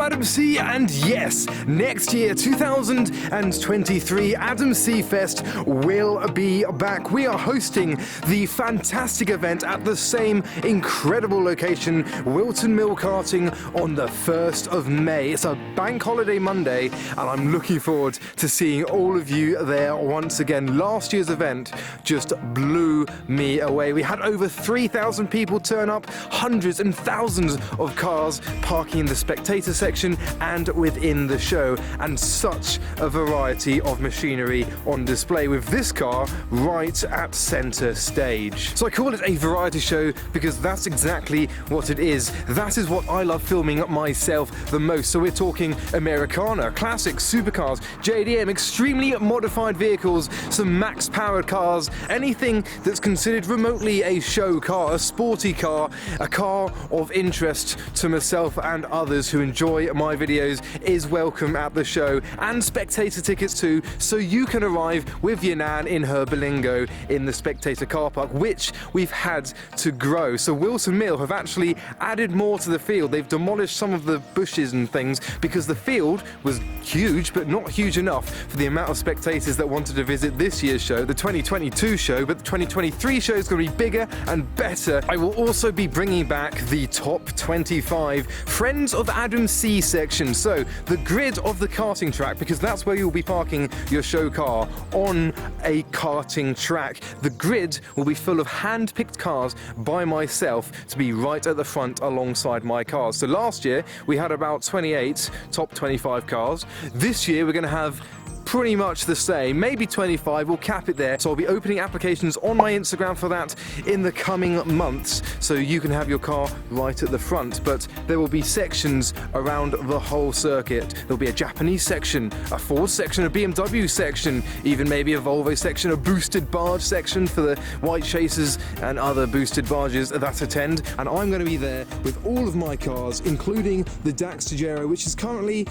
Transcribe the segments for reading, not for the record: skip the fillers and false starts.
AdamC, and yes, next year, 2023, AdamC Fest will be back. We are hosting the fantastic event at the same incredible location, Whilton Mill karting, on the 1st of May. It's a bank holiday Monday, and I'm looking forward to seeing all of you there once again. Last year's event just blew me away. We had over 3,000 people turn up, hundreds and thousands of cars parking in the spectator section and within the show, and such a variety of machinery on display, with this car right at center stage. So I call it a variety show because that's exactly what it is. That is what I love filming myself the most. So we're talking Americana, classic supercars, JDM, extremely modified vehicles, some max powered cars, anything that's considered remotely a show car, a sporty car, a car of interest to myself and others who enjoy my videos is welcome at the show, and spectator tickets too, so you can arrive with your nan in her Berlingo in the spectator car park, which we've had to grow. So Whilton Mill have actually added more to the field. They've demolished some of the bushes and things because the field was huge, but not huge enough for the amount of spectators that wanted to visit this year's show, the 2022 show, but the 2023 show is going to be bigger and better. I will also be bringing back the top 25 Friends of AdamC section, so the grid of the karting track, because that's where you'll be parking your show car, on a karting track. The grid will be full of hand-picked cars by myself to be right at the front alongside my cars. So last year we had about 28 top 25 cars. This year we're going to have pretty much the same, maybe 25, we'll cap it there. So I'll be opening applications on my Instagram for that in the coming months, so you can have your car right at the front. But there will be sections around the whole circuit. There'll be a Japanese section, a Ford section, a BMW section, even maybe a Volvo section, a boosted barge section for the white chasers and other boosted barges that attend. And I'm going to be there with all of my cars, including the Dax which is currently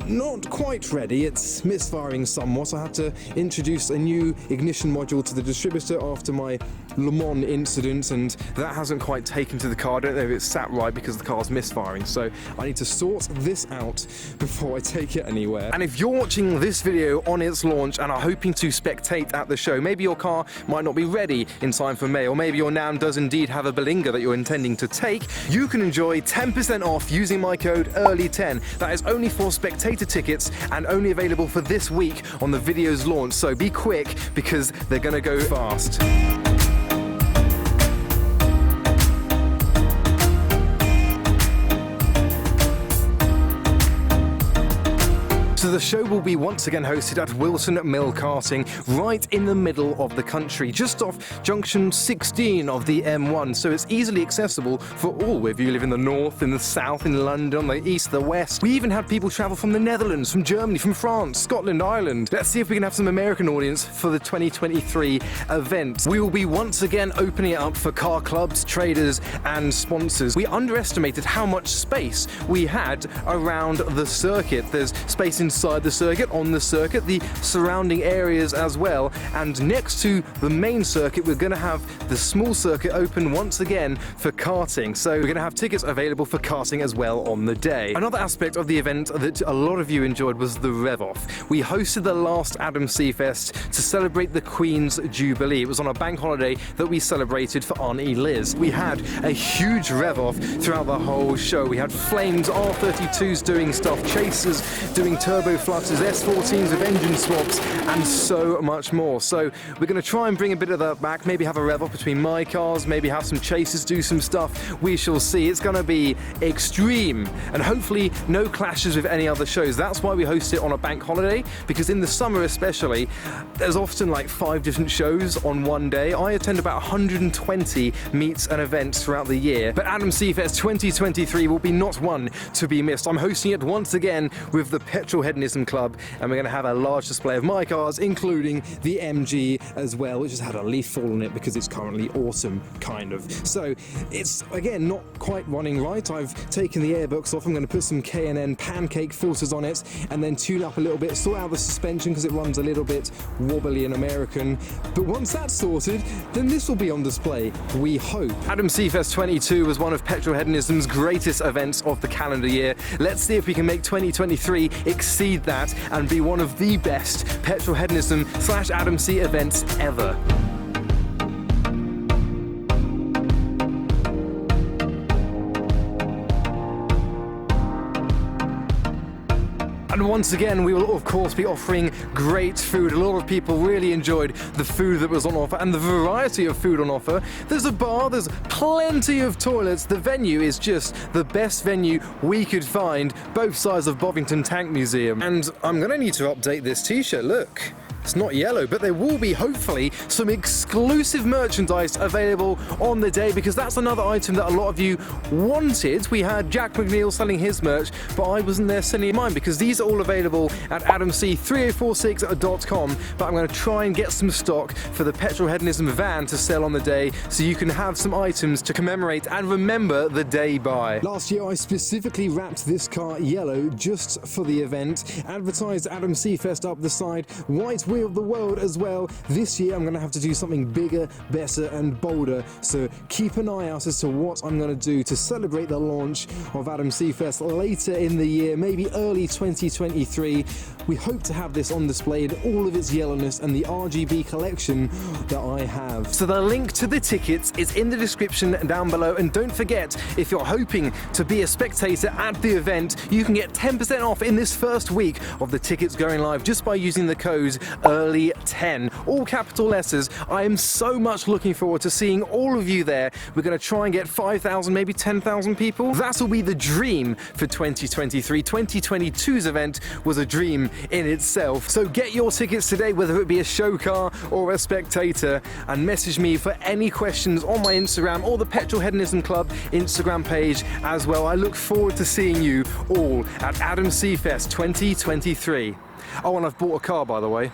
not quite ready. It's misfiring somewhat. I had to introduce a new ignition module to the distributor after my Le Mans incident, and that hasn't quite taken to the car. I don't know if it's sat right because the car's misfiring, so I need to sort this out before I take it anywhere. And if you're watching this video on its launch and are hoping to spectate at the show, maybe your car might not be ready in time for May, or maybe your nan does indeed have a Berlingo that you're intending to take, you can enjoy 10% off using my code EARLY10. That is only for spectator tickets and only available for this week on the video's launch, so be quick because they're gonna go fast. So the show will be once again hosted at Whilton Mill Karting, right in the middle of the country, just off junction 16 of the M1, so it's easily accessible for all, whether you live in the north, in the south, in London, the east, the west. We even had people travel from the Netherlands, from Germany, from France, Scotland, Ireland. Let's see if we can have some American audience for the 2023 event. We will be once again opening it up for car clubs, traders and sponsors. We underestimated how much space we had around the circuit. There's space inside the circuit, on the circuit, the surrounding areas as well, and next to the main circuit we're going to have the small circuit open once again for karting, so we're going to have tickets available for karting as well on the day. Another aspect of the event that a lot of you enjoyed was the rev-off. We hosted the last AdamC Fest to celebrate the Queen's Jubilee. It was on a bank holiday that we celebrated for Auntie Liz. We had a huge rev-off throughout the whole show. We had flames, R32s doing stuff, chasers doing turbo flutters, S14s with engine swaps, and so much more. So we're going to try and bring a bit of that back, maybe have a rev off between my cars, maybe have some chasers do some stuff. We shall see. It's going to be extreme, and hopefully no clashes with any other shows. That's why we host it on a bank holiday, because in the summer especially, there's often like 5 different shows on one day. I attend about 120 meets and events throughout the year, but AdamC Fest 2023 will be not one to be missed. I'm hosting it once again with the petrol head Hedonism Club, and we're going to have a large display of my cars, including the MG as well, which has had a leaf fall on it because it's currently autumn, kind of. So it's, again, not quite running right. I've taken the airbox off. I'm going to put some K&N pancake filters on it and then tune up a little bit, sort out the suspension because it runs a little bit wobbly and American. But once that's sorted, then this will be on display, we hope. AdamC Fest 22 was one of Petrol Hedonism's greatest events of the calendar year. Let's see if we can make 2023 exceed that and be one of the best Petrol Hedonism / AdamC events ever. And once again, we will of course be offering great food. A lot of people really enjoyed the food that was on offer and the variety of food on offer. There's a bar, there's plenty of toilets. The venue is just the best venue we could find, both sides of Bovington Tank Museum. And I'm gonna need to update this t-shirt, look. It's not yellow, but there will be, hopefully, some exclusive merchandise available on the day, because that's another item that a lot of you wanted. We had Jack McNeil selling his merch, but I wasn't there selling mine because these are all available at AdamC3046.com. But I'm going to try and get some stock for the Petrol Hedonism van to sell on the day, so you can have some items to commemorate and remember the day by. Last year, I specifically wrapped this car yellow just for the event, advertised AdamC Fest up the side, white wheel of the world as well. This year I'm going to have to do something bigger, better and bolder, so keep an eye out as to what I'm going to do to celebrate the launch of AdamC Fest later in the year, maybe early 2023. We hope to have this on display in all of its yellowness and the RGB collection that I have. So the link to the tickets is in the description down below, and don't forget, if you're hoping to be a spectator at the event, you can get 10% off in this first week of the tickets going live just by using the code early10, all capital letters. I am so much looking forward to seeing all of you there. We're going to try and get 5,000, maybe 10,000 people. That'll be the dream for 2023. 2022's event was a dream in itself. So get your tickets today, whether it be a show car or a spectator, and message me for any questions on my Instagram or the Petrol Hedonism Club Instagram page as well. I look forward to seeing you all at AdamC Fest 2023. Oh, and I've bought a car, by the way.